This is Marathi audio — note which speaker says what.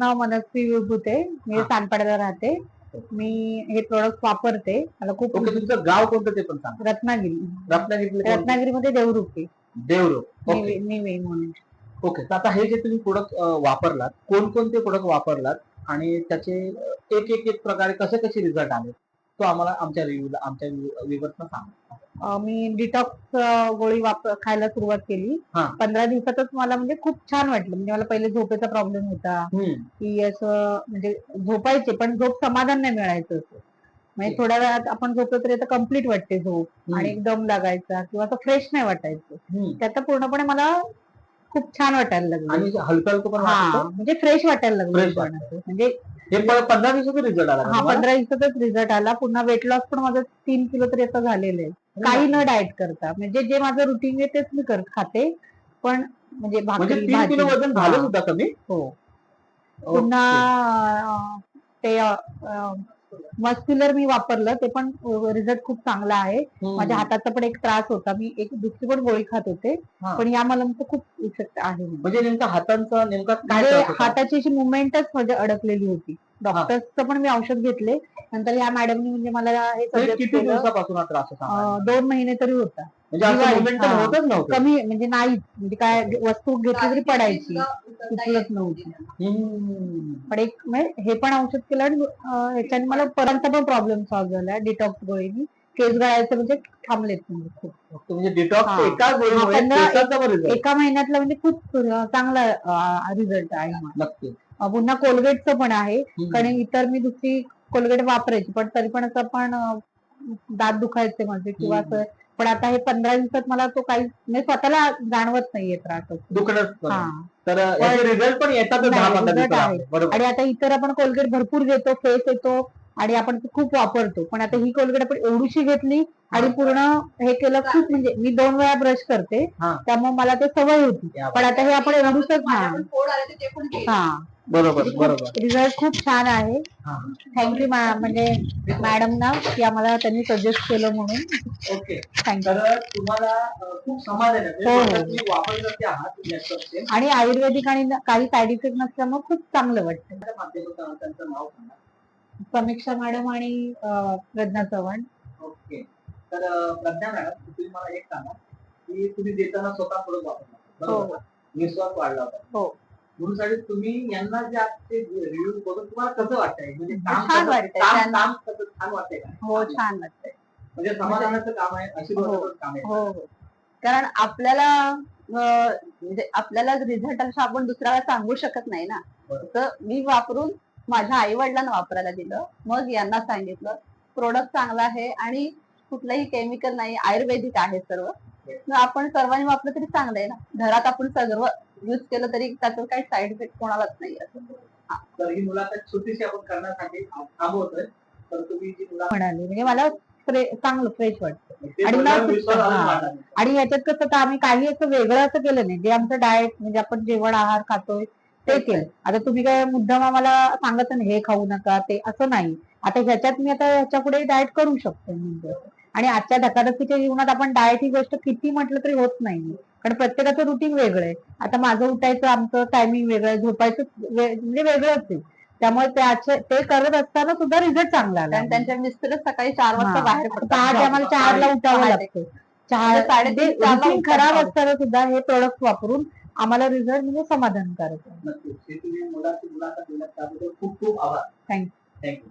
Speaker 1: नाव मनस्वी विभूते, मी सानपाड्याला राहते. मी हे प्रोडक्ट वापरते. मला खूप
Speaker 2: ओके, तुमचं गाव कोणतं ते पण सांगा.
Speaker 1: रत्नागिरीमध्ये देवरुखी
Speaker 2: ओके
Speaker 1: म्हणून.
Speaker 2: ओके, तर आता हे जे तुम्ही प्रोडक्ट वापरलात, कोणकोणते प्रोडक्ट वापरलात आणि त्याचे एक एक एक प्रकारे कसे कसे रिझल्ट आले, तो आम्हाला आमच्या व्ह्यूअर्सना सांगा.
Speaker 1: मी डिटॉक्स गोळी खायला सुरुवात केली. 15 दिवसातच मला म्हणजे खूप छान वाटलं. म्हणजे मला पहिले झोपेचा प्रॉब्लेम होता, की असं म्हणजे झोपायचे पण झोप समाधान नाही मिळायचं असं. म्हणजे थोड्या वेळात आपण झोपलो तरी आता कम्प्लीट वाटते झोप आणि एकदम लागायचा किंवा असं फ्रेश नाही वाटायचं. त्याचा पूर्णपणे मला खूप छान वाटायला लागलं
Speaker 2: आणि हलकं हलकं पण वाटतं,
Speaker 1: म्हणजे फ्रेश वाटायला लागलं. म्हणजे
Speaker 2: हे 15 दिवसाचा रिझल्ट आला.
Speaker 1: 15 दिवसातच रिझल्ट आला. पुन्हा वेट लॉस पण माझं 3 किलो तरी आता झालेलं आहे. काही न डाएट करता, म्हणजे जे माझं रुटीन आहे तेच मी खाते. पण म्हणजे भाकरी
Speaker 2: 3 किलो वजन झालं सुद्धा कमी.
Speaker 1: हो. पुन्हा ते मस्क्युलर मी वापरलं, ते पण रिझल्ट खूप चांगला आहे. माझ्या हाताचा पण एक त्रास होता, मी एक दुसरी पण गोळी खात होते, पण या मलमचं खूप इफेक्ट आहे.
Speaker 2: म्हणजे नेमका हातांचा नेमका
Speaker 1: हाताची अशी मुवमेंटच म्हणजे अडकलेली होती. डॉक्टर्सचं पण मी औषध घेतले. नंतर या मॅडमनी म्हणजे मला हे सजेस्ट
Speaker 2: किती दिवसापासून हा त्रास होता?
Speaker 1: 2 महिने तरी होता. कमी म्हणजे नाही, म्हणजे काय वस्तू घेतली तरी पडायची, उचलत नव्हती. पण एक हे पण औषध केलं आणि ह्याच्याने मला परंत पण प्रॉब्लेम सॉल्व्ह झाला डिटॉक्स गोळीनी. केस गळायचं म्हणजे थांबलेत म्हणजे खूप.
Speaker 2: म्हणजे डिटॉक्स
Speaker 1: एका महिन्यातला म्हणजे खूप चांगला रिझल्ट आहे.
Speaker 2: नक्की.
Speaker 1: पुन्हा कोलगेटचं पण आहे, कारण इतर मी दुसरी कोलगेट वापरायची पण तरी पण असं पण दात दुखायचे माझे किंवा असं. पण आता हे 15 दिवसात मला तो काही म्हणजे स्वतःला जाणवत नाहीये त्रास.
Speaker 2: तर रिझल्ट पण येतात
Speaker 1: आणि आता इतर आपण कोलगेट भरपूर घेतो, फेस येतो आणि आपण खूप वापरतो. पण आता ही कोलगेट आपण एवढीशी घेतली आणि पूर्ण हे केलं खूप, म्हणजे मी 2 वेळा ब्रश करते, त्यामुळे मला ते सवय होती. पण आता हे आपण एवढूच
Speaker 2: बरोबर.
Speaker 1: रिझल्ट खूप छान आहे. थँक्यू म्हणजे मॅडम ना, की आम्हाला त्यांनी सजेस्ट केलं म्हणून.
Speaker 2: ओके, तर तुम्हाला खूप समाधान आहे
Speaker 1: आणि आयुर्वेदिक आणि काही साईड इफेक्ट नसल्यामुळे खूप चांगलं वाटतं.
Speaker 2: त्यांचं नाव सांगा.
Speaker 1: समीक्षा मॅडम आणि प्रज्ञा चव्हाण.
Speaker 2: ओके, तर प्रज्ञा मॅडम, तुम्ही मला एक सांगा की तुम्ही देताना स्वतः प्रोडक्ट वापरला, बरोबर? विश्वास वाढला होता. म्हणून साठी तुम्ही यांना जे आजचे रिव्ह्यू बघून तुम्हाला कसं वाटतंय? म्हणजे
Speaker 1: छान वाटतंय.
Speaker 2: छान वाटतंय का?
Speaker 1: हो, छान वाटतंय.
Speaker 2: म्हणजे समाधानाचं काम आहे, अशी काम आहे.
Speaker 1: हो, कारण आपल्याला म्हणजे आपल्याला रिझल्ट आपण दुसऱ्याला सांगू शकत नाही ना. तर मी वापरून माझ्या आई वडिलांना वापरायला दिलं, मग यांना सांगितलं प्रोडक्ट चांगला आहे आणि कुठलंही केमिकल नाही, आयुर्वेदिक आहे सर्व. आपण सर्वांनी वापरलं तरी चांगलं आहे ना. घरात आपण सर्व युज केलं तरी त्याचं काही साईड इफेक्ट कोणालाच नाही असं.
Speaker 2: तर ही मुलाखत छोटीशी आपण करण्यासाठी थांबवतोय. तर तुम्ही जी
Speaker 1: म्हणाली म्हणजे मला चांगलं फ्रेश वाटतं. आणि याच्यात कसं तर आम्ही काही असं वेगळं असं केलं नाही, जे आमचं डाएट म्हणजे आपण जेवण आहार खातोय ते केलं. आता तुम्ही काय मुद्दाम आम्हाला सांगत नाही हे खाऊ नका ते असं नाही. आता ह्याच्यात मी आता ह्याच्या पुढे डाएट करू शकतो म्हणजे. आणि आजच्या धकाधकीच्या जीवनात आपण डाएट ही गोष्ट किती म्हटलं तरी होत नाही, कारण प्रत्येकाचं रुटीन वेगळं आहे. आता माझं उठायचं आमचं टायमिंग वेगळं आहे, झोपायचं म्हणजे वेगळंच आहे. त्यामुळे ते करत असताना सुद्धा रिझल्ट चांगला आला. त्यांच्या मिस्टर सकाळी 4 वाजता बाहेर पडतात, आम्हाला 4ला उठावं लागतं. 4 खराब असताना सुद्धा हे प्रोडक्ट वापरून आम्हाला रिझल्ट म्हणजे समाधानकारक आहे.
Speaker 2: नक्कीच. तुम्ही मुलाची मुलाखत दिल्यात त्याबद्दल खूप खूप आभार.
Speaker 1: थँक्यू.